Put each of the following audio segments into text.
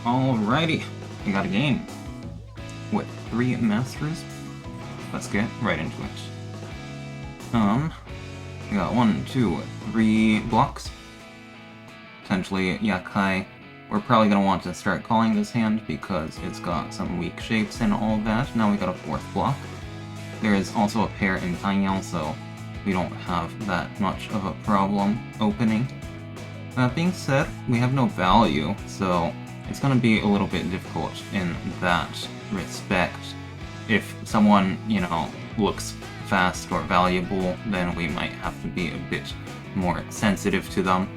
Alrighty, we got a game with 3 masters. Let's get right into it. We got 1, 2, 3 blocks. Potentially Yakai. We're probably gonna want to start calling this hand because it's got some weak shapes and all that. Now we got a 4th block. There is also a pair in Tanyao, so we don't have that much of a problem opening. That being said, we have no value, so it's going to be a little bit difficult in that respect. If someone, looks fast or valuable, then we might have to be a bit more sensitive to them.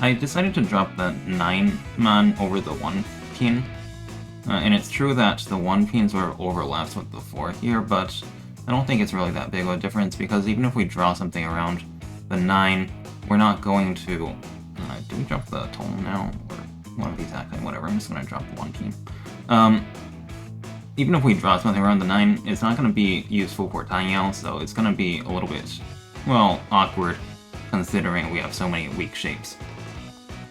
I decided to drop the 9-man over the 1 pin. And it's true that the 1 pin sort of overlaps with the 4 here, but I don't think it's really that big of a difference, because even if we draw something around the 9, we're not going to... do we drop the tone now? Or one of these acting? Whatever, I'm just going to drop the 1 pin. Even if we draw something around the 9, it's not going to be useful for Tanyao, so it's going to be a little bit, well, awkward, considering we have so many weak shapes.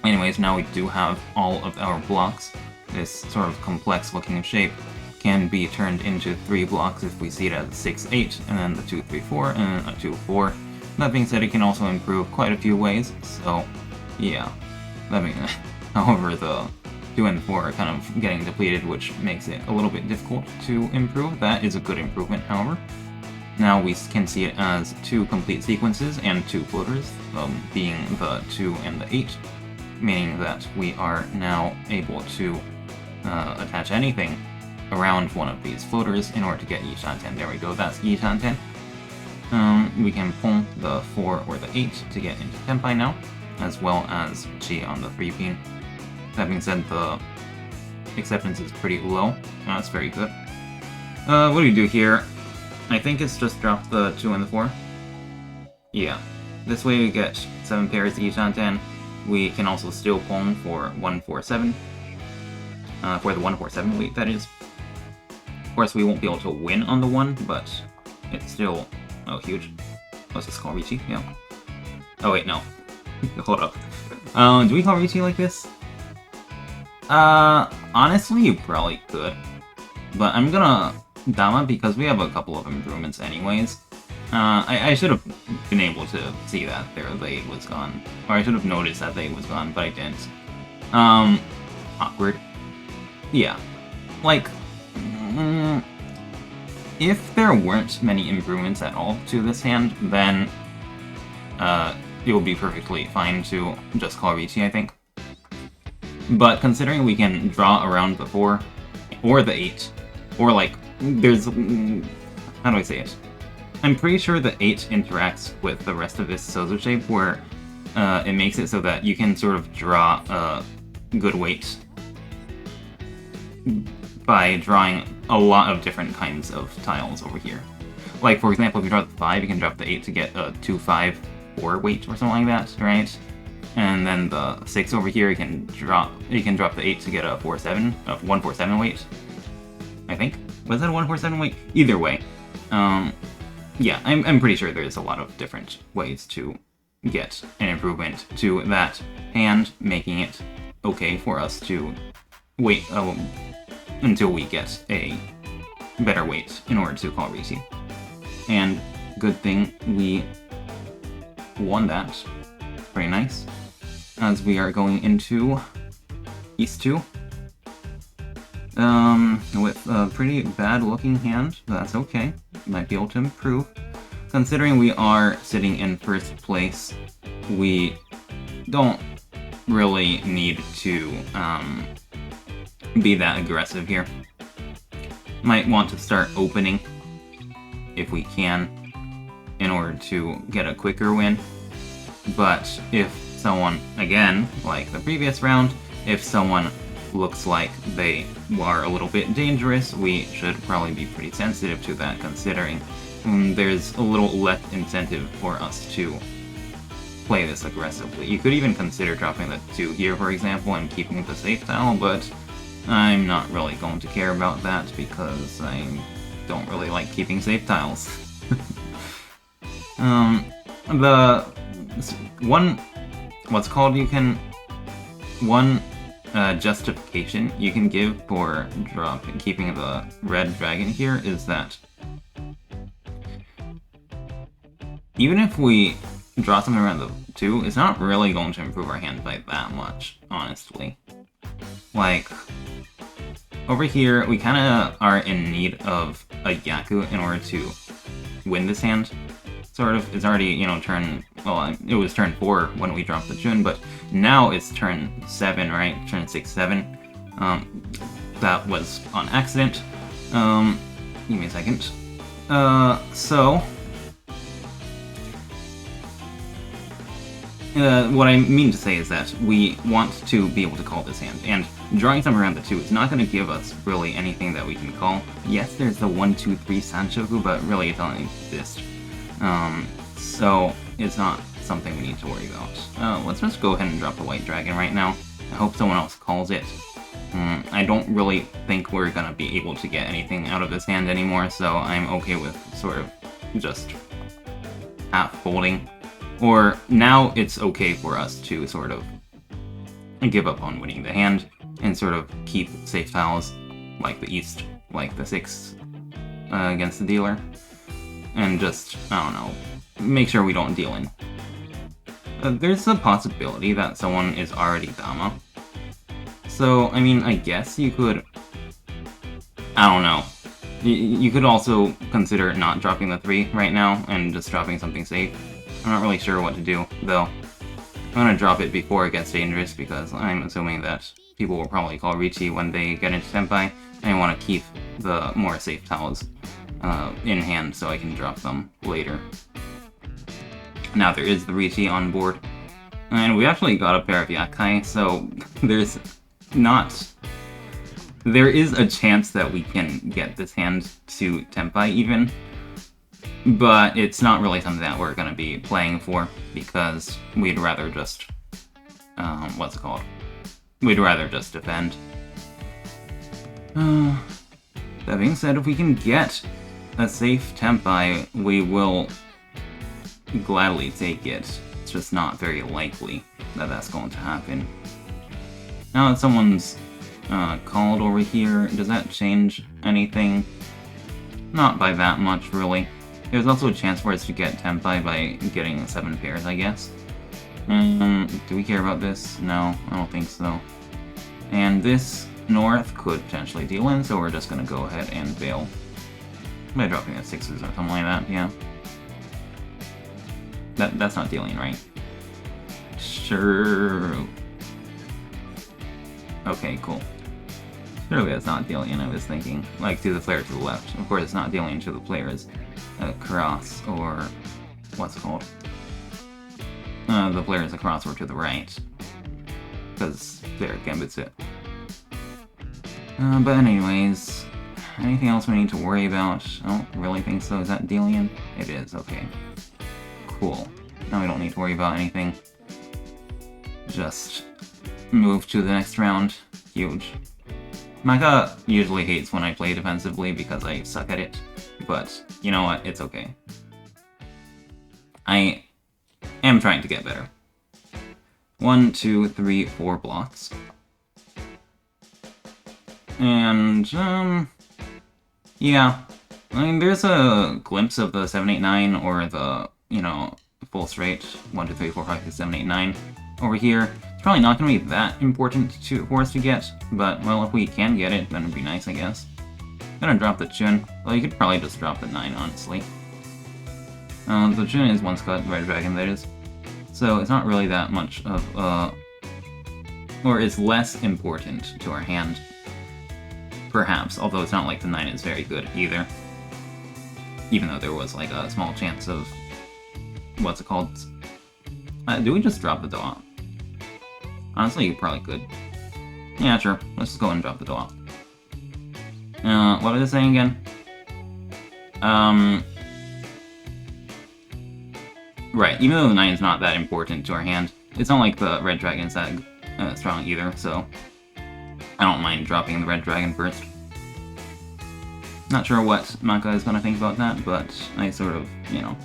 Anyways, now we do have all of our blocks. This sort of complex looking shape can be turned into 3 blocks if we see it as 6-8, and then the 2-3-4, and a 2-4. That being said, it can also improve quite a few ways, so yeah. However, the 2 and 4 are kind of getting depleted, which makes it a little bit difficult to improve. That is a good improvement, however. Now we can see it as 2 complete sequences and 2 floaters, being the 2 and the 8, meaning that we are now able to attach anything around one of these floaters in order to get Yi-Shan-Ten. There we go, that's Yi-Shan-Ten. We can pull the 4 or the 8 to get into tenpai now, as well as Chi on the 3 pin. That being said, the acceptance is pretty low. That's very good. What do you do here? I think it's just drop the 2 and the 4. Yeah. This way we get 7 pairs of Yi-Shan-Ten. We can also steal Pong for 147. For the 147 weight, that is. Of course, we won't be able to win on the 1, but it's still... Oh, huge. Let's just call Richie, yeah. Oh wait, no. Hold up. Do we call Richie like this? Honestly, you probably could. But I'm gonna Dama because we have a couple of improvements anyways. I should have been able to see that the 8 was gone. Or I should have noticed that the 8 was gone, but I didn't. Awkward. Yeah. Like, if there weren't many improvements at all to this hand, then it would be perfectly fine to just call Richie, I think. But considering we can draw around the 4, or the 8, or like, there's... how do I say it? I'm pretty sure the 8 interacts with the rest of this Sozo shape, where it makes it so that you can sort of draw a good weight by drawing a lot of different kinds of tiles over here. Like, for example, if you draw the 5, you can drop the 8 to get a 2-5-4 weight or something like that, right? And then the 6 over here, you can drop the 8 to get a 4-7, a 1-4-7 weight. I think. Was that a 1-4-7 weight? Either way. Yeah, I'm pretty sure there's a lot of different ways to get an improvement to that hand, making it okay for us to wait until we get a better weight in order to call Richie. And good thing we won that. Very nice. As we are going into East 2. With a pretty bad looking hand, but that's okay. Might be able to improve. Considering we are sitting in first place, we don't really need to be that aggressive here. Might want to start opening if we can in order to get a quicker win. But if someone, again, like the previous round, if someone looks like they are a little bit dangerous, we should probably be pretty sensitive to that, considering there's a little less incentive for us to play this aggressively. You could even consider dropping the 2 here, for example, and keeping the safe tile, but I'm not really going to care about that because I don't really like keeping safe tiles. The one, what's called, you can, one justification you can give for keeping the red dragon here is that even if we draw something around the 2, it's not really going to improve our hand by that much, honestly. Like, over here, we kind of are in need of a Yaku in order to win this hand. Sort of. It's already, you know, it was turn 4 when we dropped the Jun, but now it's turn 7, right? Turn 6, 7. That was on accident. Give me a second. What I mean to say is that we want to be able to call this hand, and drawing something around the 2 is not going to give us really anything that we can call. Yes, there's the 1, 2, 3 Sanchoku, but really it doesn't exist. So it's not something we need to worry about. Let's just go ahead and drop the white dragon right now. I hope someone else calls it. I don't really think we're going to be able to get anything out of this hand anymore, so I'm okay with sort of just half folding. Or now it's okay for us to sort of give up on winning the hand and sort of keep safe tiles like the East, like the 6 against the dealer, and just, I don't know, make sure we don't deal in. There's a possibility that someone is already Dama. So, I mean, I guess you could, I don't know. You could also consider not dropping the 3 right now and just dropping something safe. I'm not really sure what to do, though. I'm gonna drop it before it gets dangerous, because I'm assuming that people will probably call Richi when they get into Tenpai, and I want to keep the more safe tiles in hand so I can drop them later. Now there is the Richi on board, and we actually got a pair of Yakai, so there is a chance that we can get this hand to Tenpai even. But it's not really something that we're going to be playing for, because we'd rather just, We'd rather just defend. That being said, if we can get a safe Tenpai, we will gladly take it. It's just not very likely that that's going to happen. Now that someone's called over here, does that change anything? Not by that much, really. There's also a chance for us to get Tenpai by getting 7 pairs, I guess. Do we care about this? No, I don't think so. And this north could potentially deal in, so we're just gonna go ahead and bail. By dropping the 6s or something like that, yeah. That's not dealing, right? Sure. Okay, cool. Surely that's not dealing, I was thinking. Like, to the player to the left. Of course, it's not dealing to the players across, or what's it called? The players across or to the right, because there gambits it. But anyways, anything else we need to worry about? I don't really think so. Is that dealing? It is, okay. Cool. Now we don't need to worry about anything. Just move to the next round. Huge. Maka usually hates when I play defensively because I suck at it. But, you know what, it's okay. I am trying to get better. 1, 2, 3, 4 blocks. And, yeah. I mean, there's a glimpse of the 7, 8, 9, or the, you know, full straight 1, 2, 3, 4, 5, 6, 7, 8, 9 over here. It's probably not going to be that important for us to get, but, well, if we can get it, then it'd be nice, I guess. Gonna drop the Chun. Well, you could probably just drop the 9, honestly. The Chun is 1 Scud, Red Dragon, that is. So it's not really that much of, or it's less important to our hand. Perhaps, although it's not like the 9 is very good either. Even though there was, like, a small chance of... what's it called? Do we just drop the Dwa? Honestly, you probably could. Yeah, sure. Let's just go and drop the Dwa. What was I saying again? Right, even though the 9 is not that important to our hand, it's not like the Red Dragon's that strong either, so I don't mind dropping the Red Dragon first. Not sure what Maka is going to think about that, but I sort of, you know,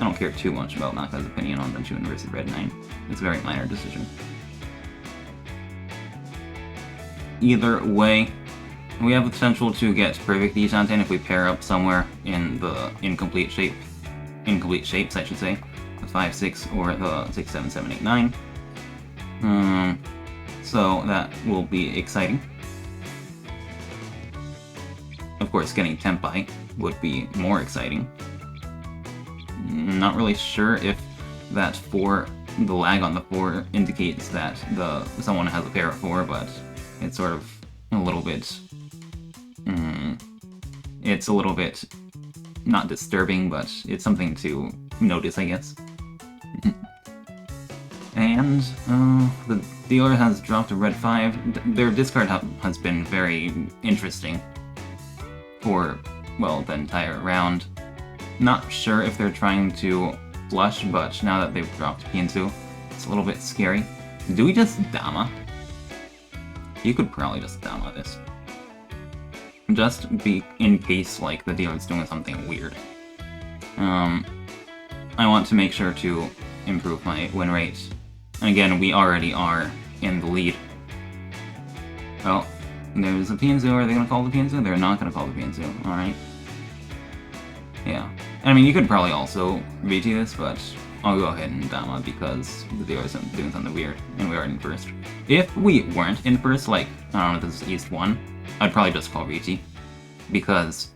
I don't care too much about Maka's opinion on the Chun versus Red 9. It's a very minor decision. either way. We have the potential to get perfect Deshanten if we pair up somewhere in the incomplete shapes, I should say, the 5, 6, or the 6, 7, 7, 8, 9. So that will be exciting. Of course, getting tenpai would be more exciting. Not really sure if that 4, the lag on the 4 indicates that someone has a pair of 4, but it's sort of a little bit. It's a little bit not disturbing, but it's something to notice, I guess. And the dealer has dropped a red 5. Their discard has been very interesting for, well, the entire round. Not sure if they're trying to flush, but now that they've dropped Piensu, it's a little bit scary. Do we just Dama? You could probably just Dama this. Just be in case, like, the dealer's doing something weird. I want to make sure to improve my win rate. And again, we already are in the lead. Well, there's a Piensu. Are they going to call the Piensu? They're not going to call the Piensu. Alright. Yeah. I mean, you could probably also VT this, but I'll go ahead and Dama because the dealer's doing something weird, and we are in first. If we weren't in first, like, I don't know, this is East 1, I'd probably just call VT, because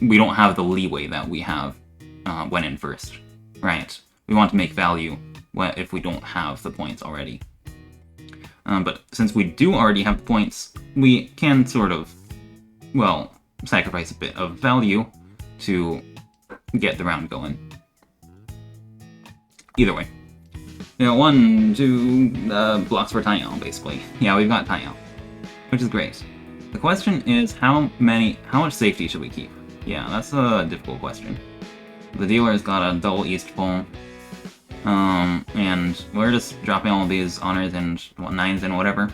we don't have the leeway that we have when in first, right? We want to make value if we don't have the points already. But since we do already have the points, we can sort of, well, sacrifice a bit of value to get the round going. Either way. You know, 1, 2 blocks for Taiyao, basically. Yeah, we've got Taiyao, which is great. The question is, how much safety should we keep? Yeah, that's a difficult question. The dealer's got a double East pull, and we're just dropping all of these honors and 9s and whatever.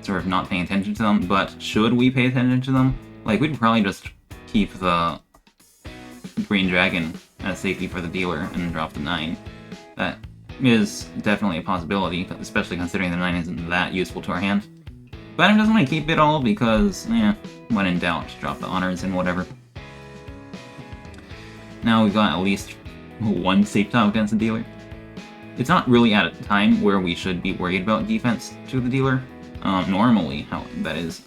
Sort of not paying attention to them, but should we pay attention to them? Like, we'd probably just keep the Green Dragon as safety for the dealer and drop the 9. That is definitely a possibility, especially considering the 9 isn't that useful to our hand. But I'm just going to keep it all because, when in doubt, drop the honors and whatever. Now we've got at least 1 safe tile against the dealer. It's not really at a time where we should be worried about defense to the dealer, normally, how that is.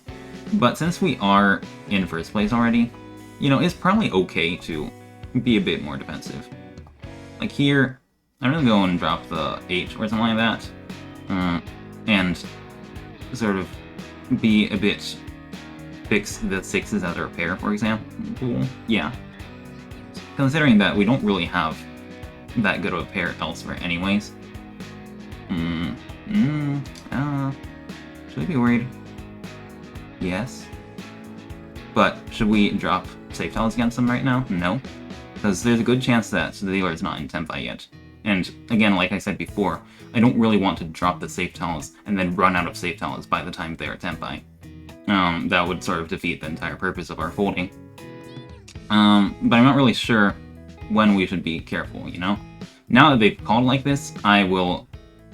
But since we are in first place already, you know, it's probably okay to be a bit more defensive. Like here, I'm gonna go and drop the 8 or something like that, and sort of be a bit fix the 6s as a repair, for example. Yeah. Considering that we don't really have that good of a pair elsewhere anyways. Should we be worried? Yes. But should we drop safe tiles against them right now? No. Because there's a good chance that the dealer is not in tenpai yet. And again, like I said before, I don't really want to drop the safe tiles and then run out of safe tiles by the time they're tenpai. That would sort of defeat the entire purpose of our folding. But I'm not really sure when we should be careful, you know? Now that they've called like this, I will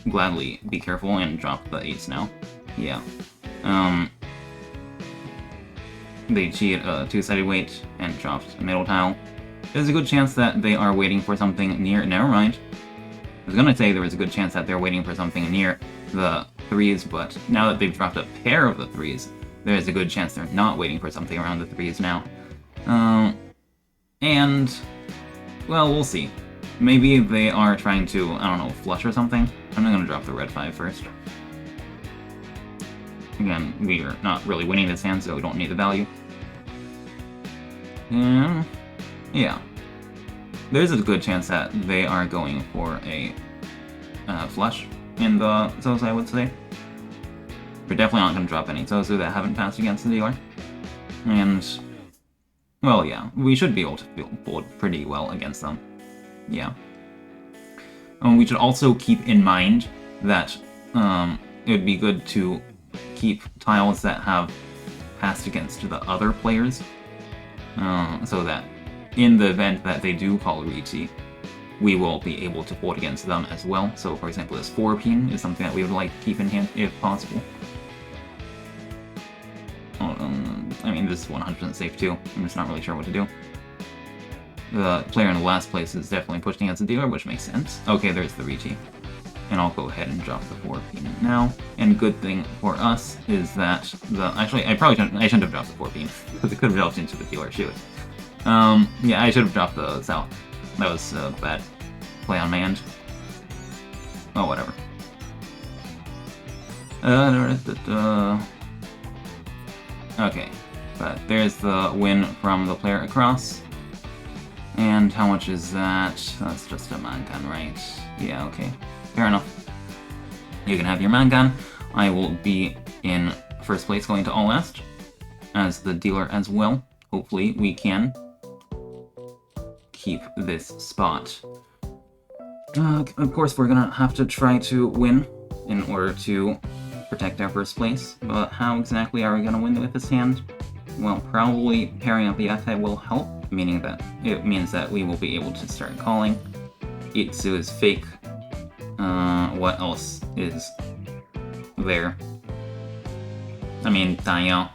gladly be careful and drop the 8s now. Yeah. They cheated a 2-sided weight and dropped a middle tile. There's a good chance that they are waiting for something near... Never mind. I was gonna say there was a good chance that they're waiting for something near the 3s, but now that they've dropped a pair of the 3s, there's a good chance they're not waiting for something around the 3s now. And... well, we'll see. Maybe they are trying to, I don't know, flush or something. I'm not gonna drop the red 5 first. Again, we are not really winning this hand, so we don't need the value. Yeah. There's a good chance that they are going for a flush in the Zosu, I would say. We're definitely not going to drop any Zosu that haven't passed against the dealer. And, well, yeah, we should be able to fold pretty well against them. Yeah. We should also keep in mind that it would be good to keep tiles that have passed against the other players, so that in the event that they do call Riichi, we will be able to fold against them as well. So, for example, this 4 pin is something that we would like to keep in hand if possible. I mean, this is 100% safe too. I'm just not really sure what to do. The player in the last place is definitely pushing against the dealer, which makes sense. Okay, there's the Ricci. And I'll go ahead and drop the 4 pin now. And good thing for us is that actually, I shouldn't have dropped the 4 pin, because it could have dropped into the dealer shoot. Yeah, I should have dropped the south. That was a bad play on my end. Oh, whatever. Okay, but there's the win from the player across. And how much is that? That's just a Mangan, right? Yeah, okay. Fair enough. You can have your Mangan. I will be in first place going to All West as the dealer as well. Hopefully we can keep this spot. Of course, we're gonna have to try to win in order to protect our first place, but how exactly are we gonna win with this hand? Well, probably pairing up the Yakai will help, meaning that it means that we will be able to start calling. Itsu is fake. What else is there? I mean, Taiyo.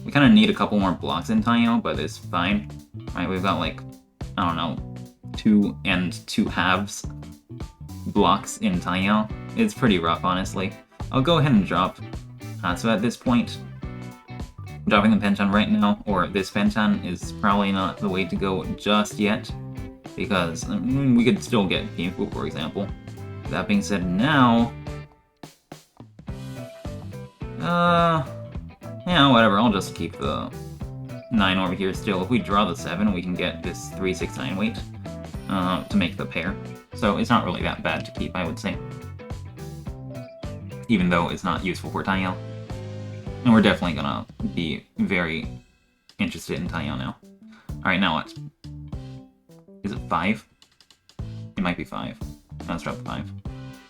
We kind of need a couple more blocks in Taiyo, but it's fine. Right, we've got like, I don't know, 2 and 2/2 blocks in Taiyo. It's pretty rough, honestly. I'll go ahead and drop Hatsu at this point. Dropping the Penchan right now, or this Penchan, is probably not the way to go just yet, because I mean, we could still get Pinfu, for example. That being said, now... yeah, whatever, I'll just keep the 9 over here still. If we draw the 7, we can get this 369 weight to make the pair. So it's not really that bad to keep, I would say. Even though it's not useful for Taiyo. And we're definitely gonna be very interested in Taiyo now. Alright, now what? Is it 5? It might be 5. Let's drop the 5.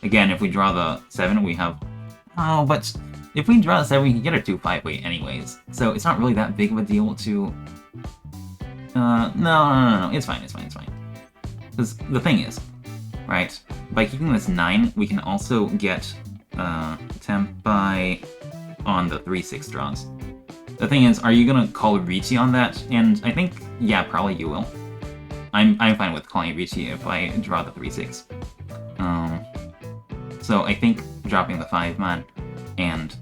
Again, if we draw the 7, we have... Oh, but if we draw the 7, we can get a 2/5 weight anyways. So it's not really that big of a deal to... No. It's fine. Because the thing is, right, by keeping this 9, we can also get tenpai on the 3/6 draws. The thing is, are you gonna call Ricci on that? And I think, yeah, probably you will. I'm fine with calling Ricci if I draw the 3/6. So I think dropping the 5-man and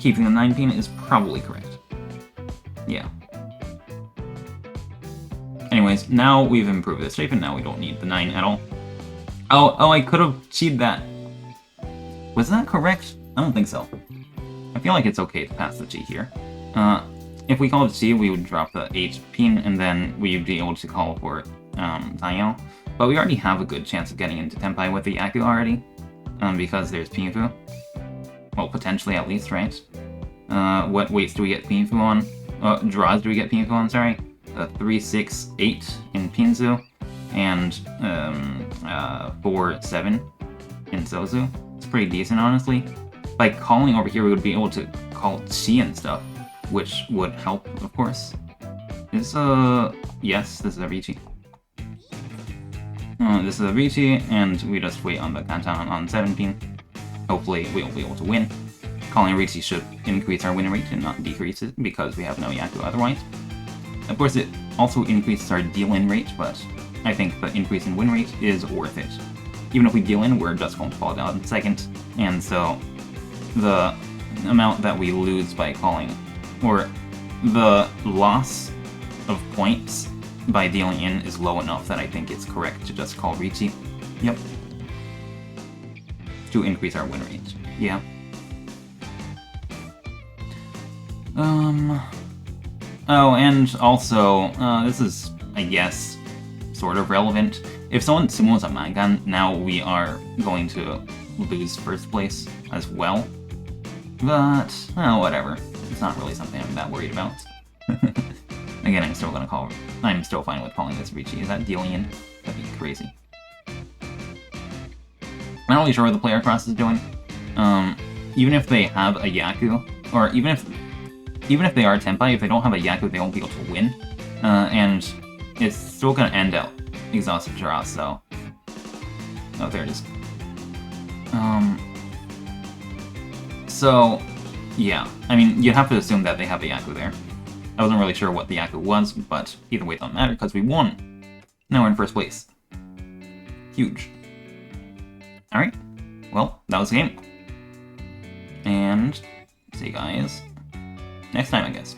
keeping the 9 pin is probably correct. Yeah. Anyways, now we've improved this shape, and now we don't need the 9 at all. Oh, I could have cheated that. Was that correct? I don't think so. I feel like it's okay to pass the G here. If we call it G, we would drop the 8 pin, and then we'd be able to call for Taiyo. But we already have a good chance of getting into Tenpai with the Yaku already, because there's Pinfu. Well, potentially at least, right? What weights do we get Pinfu on? Draws do we get Pinfu on, sorry? 3, 6, 8 in Pinzu, and 4, 7 in Sozu. It's pretty decent, honestly. By calling over here, we would be able to call Chi and stuff, which would help, of course. Yes, this is a Ricci. This is a Ricci, and we just wait on the Kantan on 17. Hopefully, we'll be able to win. Calling a Ricci should increase our win rate and not decrease it, because we have no Yaku otherwise. Of course, it also increases our deal-in rate, but I think the increase in win rate is worth it. Even if we deal in, we're just going to fall down in second, and so the amount that we lose by calling, or the loss of points by dealing in, is low enough that I think it's correct to just call Ricci. Yep. To increase our win rate. Yeah. Oh, and also, this is, I guess, sort of relevant. If someone sumos a Mangan, now we are going to lose first place as well. But, well, whatever. It's not really something I'm that worried about. Again, I'm still fine with calling this Ricci. Is that dealing in? That'd be crazy. Not really sure what the player cross is doing. Even if they have a Yaku, or even if they are Tenpai, if they don't have a Yaku, they won't be able to win. And it's still gonna end out exhaustive draw, so... Oh, there it is. So, Yeah, I mean, you have to assume that they have the Yaku there. I wasn't really sure what the Yaku was, but either way it doesn't matter because we won. Now we're in first place. Huge. Alright, well, that was the game. And see you guys next time, I guess.